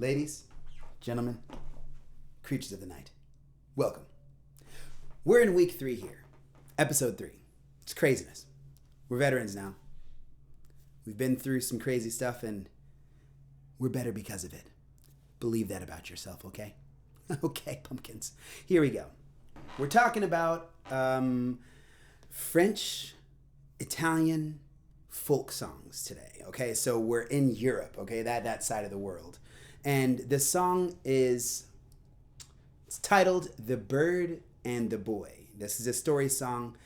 Ladies, gentlemen, creatures of the night, welcome. We're in week 3 here, episode 3. It's craziness. We're veterans now. We've been through some crazy stuff and we're better because of it. Believe that about yourself, okay? Okay, pumpkins. Here we go. We're talking about French, Italian folk songs today, okay? So we're in Europe, okay? That side of the world. And this song it's titled The Bird and the Boy. This is a story song.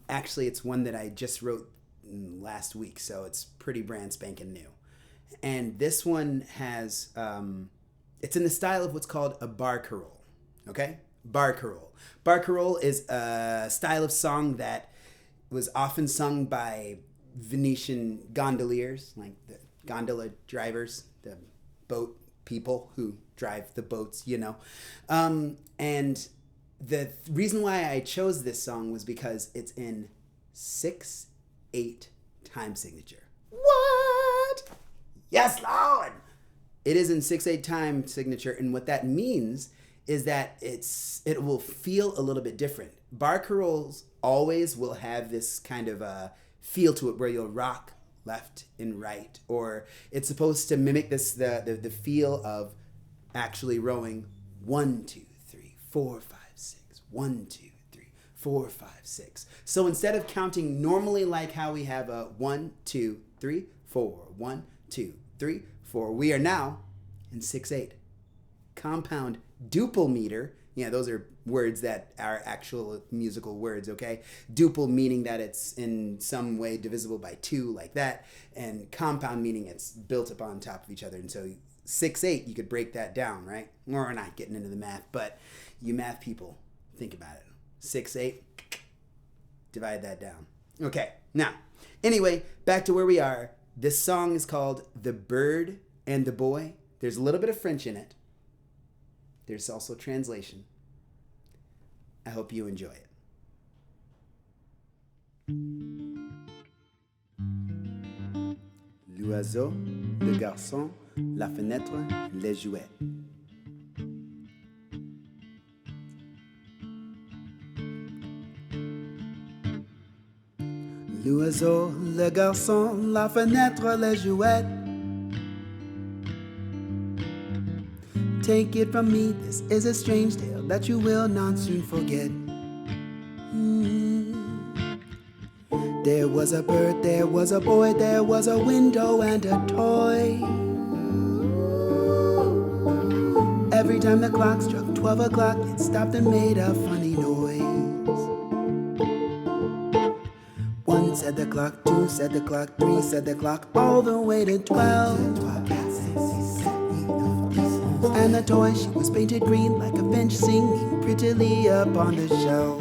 Actually, it's one that I just wrote last week, so it's pretty brand spanking new. And this one has, it's in the style of what's called a barcarolle, okay? Barcarolle. Barcarolle is a style of song that was often sung by Venetian gondoliers, like the gondola drivers, the boat people who drive the boats, you know. And the reason why I chose this song was because it's in 6/8 time signature. What? Yes, Lord! It is in 6/8 time signature, and what that means is that it will feel a little bit different. Barcarolles always will have this kind of a feel to it where you'll rock left and right, or it's supposed to mimic the feel of actually rowing 1, 2, 3, 4, 5, 6, 1, 2, 3, 4, 5, 6. So instead of counting normally like how we have a 1, 2, 3, 4, 1, 2, 3, 4, we are now in 6/8. Compound duple meter. Yeah, those are words that are actual musical words, okay? Duple meaning that it's in some way divisible by 2, like that, and compound meaning it's built up on top of each other. And so 6/8, you could break that down, right? We're not getting into the math, but you math people, think about it. 6/8, divide that down. Okay, now, anyway, back to where we are. This song is called The Bird and the Boy. There's a little bit of French in it. There's also translation. I hope you enjoy it. L'oiseau, le garçon, la fenêtre, les jouets. L'oiseau, le garçon, la fenêtre, les jouets. Take it from me, this is a strange tale that you will not soon forget. There was a bird, there was a boy, there was a window and a toy. Every time the clock struck 12 o'clock, it stopped and made a funny noise. 1 said the clock, 2 said the clock, 3 said the clock, all the way to 12. And the toy, she was painted green like a finch singing prettily up on the shelf.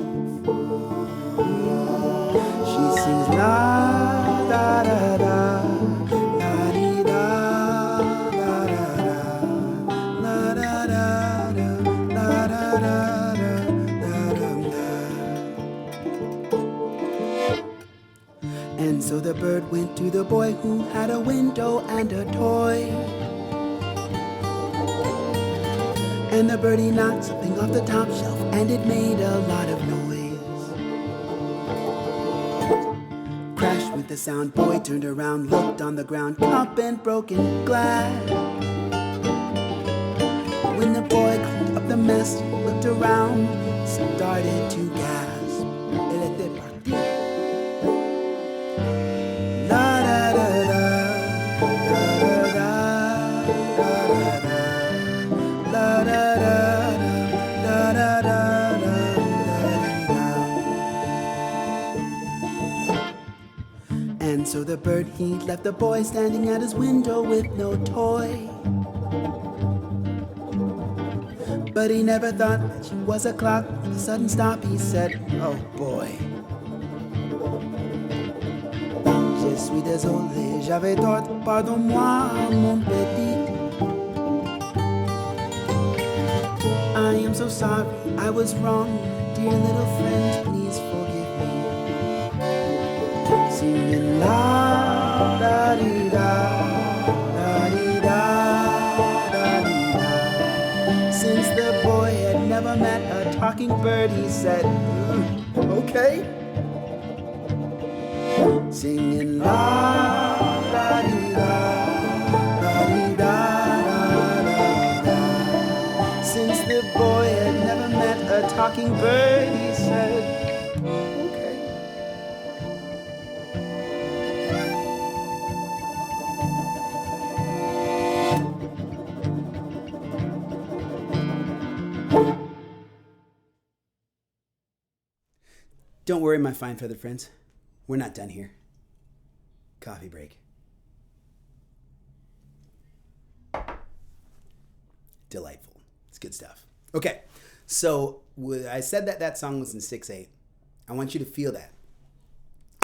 She sings la da da da, la dee da, la da da, la da da da, la da da da, da da da. And so the bird went to the boy who had a window and a toy. And the birdie knocked something off the top shelf, and it made a lot of noise. Crash with the sound, boy turned around, looked on the ground, cup and broken glass. When the boy cleaned up the mess, he looked around, started to gasp. Elle était partie. La da da da, la da da. And so the bird, he left the boy standing at his window with no toy. But he never thought that she was a clock. With a sudden stop, he said, oh boy. Je suis désolé, j'avais tort, pardonne-moi, mon petit. I am so sorry, I was wrong. Dear little friend, please forgive me. Singing la da dee da, da dee da, da dee talking bird, he said, okay. Singing la da dee da, da dee da da da da. Since the boy had never met a talking bird, he said, okay. Don't worry, my fine feathered friends. We're not done here. Coffee break. Delightful. It's good stuff. Okay, so I said that song was in 6/8. I want you to feel that.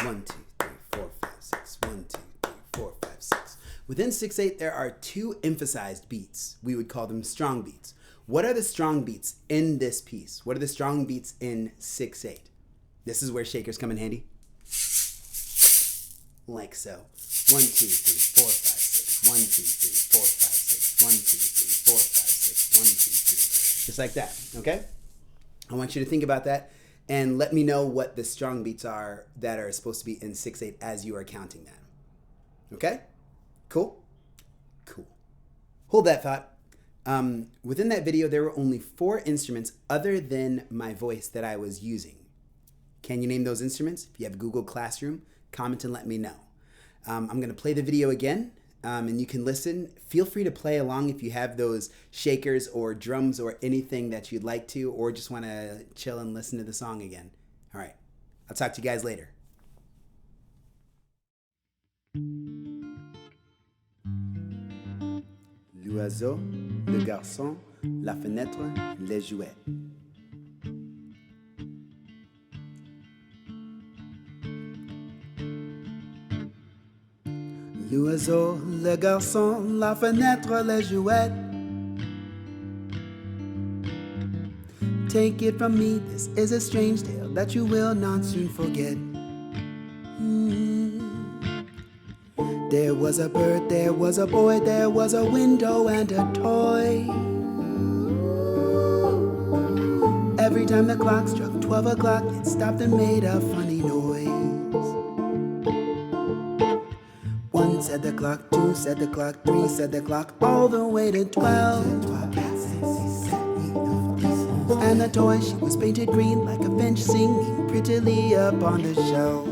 1, 2, 3, 4, 5, 6. 1, 2, 3, 4, 5, 6. Within 6/8, there are 2 emphasized beats. We would call them strong beats. What are the strong beats in this piece? What are the strong beats in 6/8? This is where shakers come in handy. Like so. 1, 2, 3, 4, 5, 6. 1, 2, 3, 4, 5, 6. 1, 2, 3, 4, 5, 6. 1, 2, 3. Just like that, okay? I want you to think about that and let me know what the strong beats are that are supposed to be in 6/8 as you are counting that. Okay? Cool? Cool. Hold that thought. Within that video, there were only 4 instruments other than my voice that I was using. Can you name those instruments? If you have Google Classroom, comment and let me know. I'm going to play the video again, and you can listen. Feel free to play along if you have those shakers or drums or anything that you'd like to, or just want to chill and listen to the song again. All right. I'll talk to you guys later. L'oiseau, le garçon, la fenêtre, les jouets. L'oiseau, le garçon, la fenêtre, les jouets. Take it from me, this is a strange tale that you will not soon forget. There was a bird, there was a boy, there was a window and a toy. Every time the clock struck 12 o'clock, it stopped and made a funny noise. 1 said the clock, 2 said the clock, 3 said the clock, all the way to 12. And the toy, she was painted green like a finch singing prettily up on the shelf.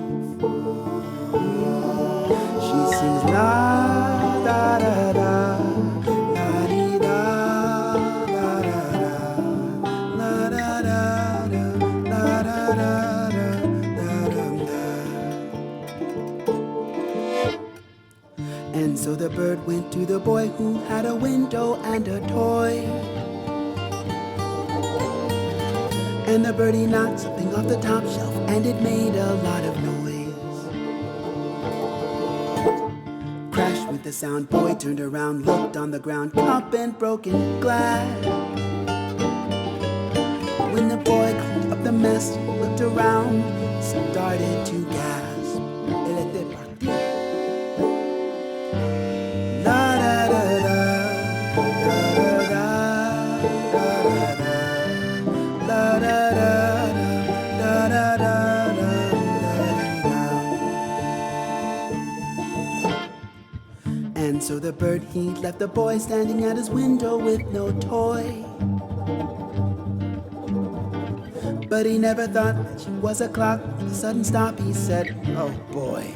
She sings la da da da, la dee da, la da da, la da da da, la da da da, da da da. And so the bird went to the boy who had a window and a toy. And the birdie knocked something off the top shelf, and it made a lot of noise. Crash went the sound, boy turned around, looked on the ground, cup and broken glass. When the boy cleaned up the mess, he looked around, started to gasp. La da da da, da da da, da da da, da da da, da da da, da da da. And so the bird, he left the boy standing at his window with no toy. But he never thought that she was a clock. With a sudden stop, he said, oh boy.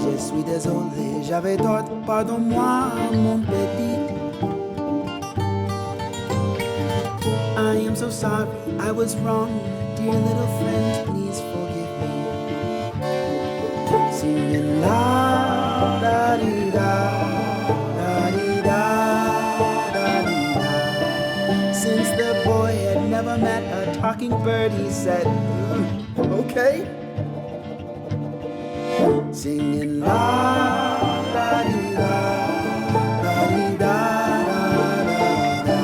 Je suis désolé, j'avais tort, pardonne-moi, mon petit. I am so sorry, I was wrong. Dear little friend, please forgive me. Singing la da dee da, da dee da, da dee da. Since the boy had never met a talking bird, he said, okay. Singing la da dee da, da dee da, da da da.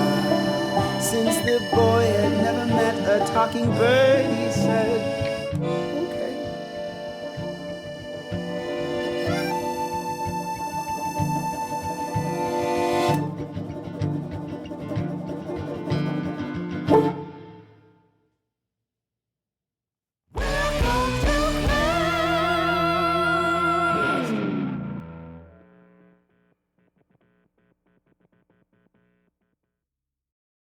Since the boy had never met a talking bird, he said,